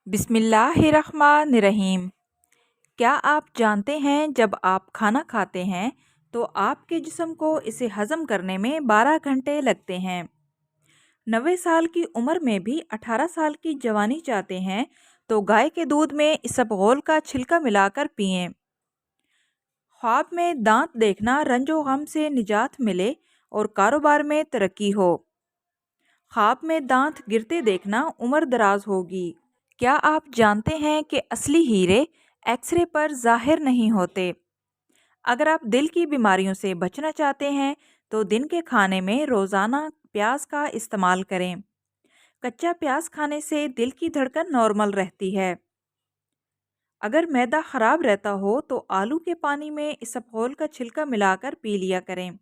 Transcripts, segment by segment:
बिस्मिल्लाहिर्रहमानिर्रहीम। क्या आप जानते हैं जब आप खाना खाते हैं तो आपके जिस्म को इसे हज़म करने में 12 घंटे लगते हैं। 90 साल की उम्र में भी 18 साल की जवानी चाहते हैं तो गाय के दूध में इसबगोल का छिलका मिलाकर पिएं। ख्वाब में दांत देखना रंजो गम से निजात मिले और कारोबार में तरक्की हो। ख्वाब में दांत गिरते देखना उम्र दराज होगी। क्या आप जानते हैं कि असली हीरे एक्सरे पर ज़ाहिर नहीं होते। अगर आप दिल की बीमारियों से बचना चाहते हैं तो दिन के खाने में रोज़ाना प्याज का इस्तेमाल करें। कच्चा प्याज खाने से दिल की धड़कन नॉर्मल रहती है। अगर मैदा ख़राब रहता हो तो आलू के पानी में इसबगोल का छिलका मिलाकर पी लिया करें।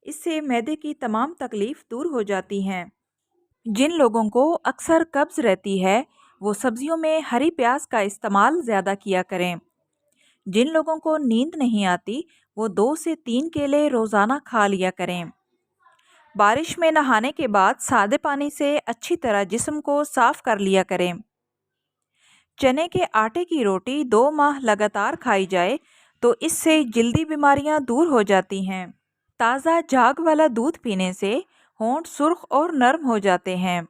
इससे मैदे की तमाम तकलीफ़ दूर हो जाती हैं। जिन लोगों को अक्सर कब्ज़ रहती है वो सब्जियों में हरी प्याज का इस्तेमाल ज़्यादा किया करें। जिन लोगों को नींद नहीं आती वो 2 से 3 केले रोज़ाना खा लिया करें। बारिश में नहाने के बाद सादे पानी से अच्छी तरह जिस्म को साफ़ कर लिया करें। चने के आटे की रोटी 2 माह लगातार खाई जाए तो इससे जल्दी बीमारियां दूर हो जाती हैं। ताज़ा झाग वाला दूध पीने से होंठ सुर्ख और नरम हो जाते हैं।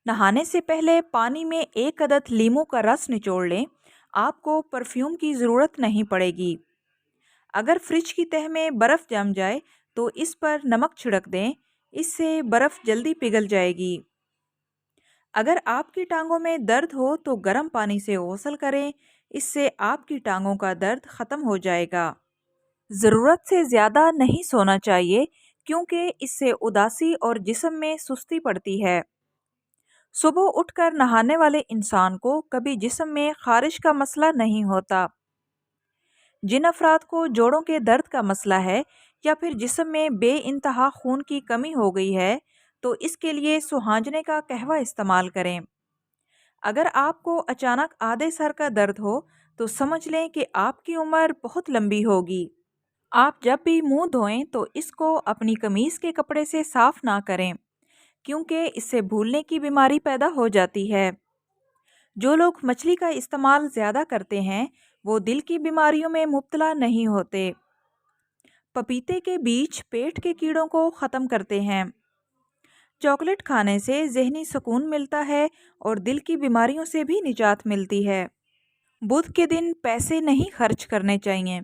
नहाने से पहले पानी में 1 अदद लीमू का रस निचोड़ लें। आपको परफ्यूम की ज़रूरत नहीं पड़ेगी। अगर फ्रिज की तह में बर्फ़ जम जाए तो इस पर नमक छिड़क दें। इससे बर्फ़ जल्दी पिघल जाएगी। अगर आपकी टांगों में दर्द हो तो गर्म पानी से गौसल करें। इससे आपकी टांगों का दर्द ख़त्म हो जाएगा। ज़रूरत से ज़्यादा नहीं सोना चाहिए क्योंकि इससे उदासी और जिस्म में सुस्ती पड़ती है। सुबह उठकर नहाने वाले इंसान को कभी जिस्म में ख़ारिश का मसला नहीं होता। जिन अफराद को जोड़ों के दर्द का मसला है या फिर जिस्म में बेइंतहा खून की कमी हो गई है तो इसके लिए सुहांजने का कहवा इस्तेमाल करें। अगर आपको अचानक आधे सर का दर्द हो तो समझ लें कि आपकी उम्र बहुत लंबी होगी। आप जब भी मुंह धोएं तो इसको अपनी कमीज़ के कपड़े से साफ़ ना करें क्योंकि इससे भूलने की बीमारी पैदा हो जाती है। जो लोग मछली का इस्तेमाल ज़्यादा करते हैं वो दिल की बीमारियों में मुब्तला नहीं होते। पपीते के बीज पेट के कीड़ों को ख़त्म करते हैं। चॉकलेट खाने से ज़हनी सुकून मिलता है और दिल की बीमारियों से भी निजात मिलती है। बुध के दिन पैसे नहीं खर्च करने चाहिए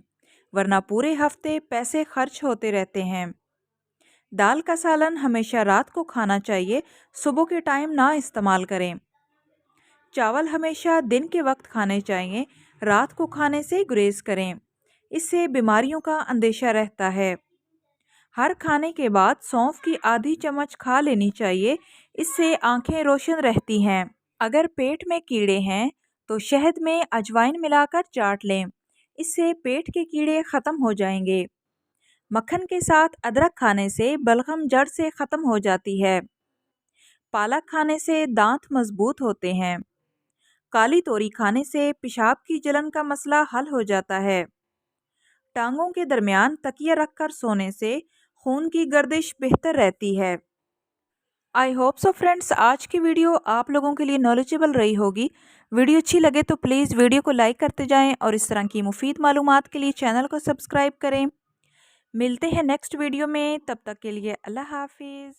वरना पूरे हफ्ते पैसे खर्च होते रहते हैं। दाल का सालन हमेशा रात को खाना चाहिए, सुबह के टाइम ना इस्तेमाल करें। चावल हमेशा दिन के वक्त खाने चाहिए, रात को खाने से गुरेज करें। इससे बीमारियों का अंदेशा रहता है। हर खाने के बाद सौंफ की आधी चम्मच खा लेनी चाहिए। इससे आंखें रोशन रहती हैं। अगर पेट में कीड़े हैं तो शहद में अजवाइन मिलाकर चाट लें। इससे पेट के कीड़े ख़त्म हो जाएंगे। मक्खन के साथ अदरक खाने से बलगम जड़ से ख़त्म हो जाती है। पालक खाने से दांत मजबूत होते हैं। काली तोरी खाने से पेशाब की जलन का मसला हल हो जाता है। टांगों के दरमियान तकिया रखकर सोने से खून की गर्दिश बेहतर रहती है। आई होप सो फ्रेंड्स, आज की वीडियो आप लोगों के लिए नॉलेजेबल रही होगी। वीडियो अच्छी लगे तो प्लीज़ वीडियो को लाइक करते जाएं और इस तरह की मुफीद मालूमात के लिए चैनल को सब्सक्राइब करें। मिलते हैं नेक्स्ट वीडियो में, तब तक के लिए अल्लाह हाफिज़।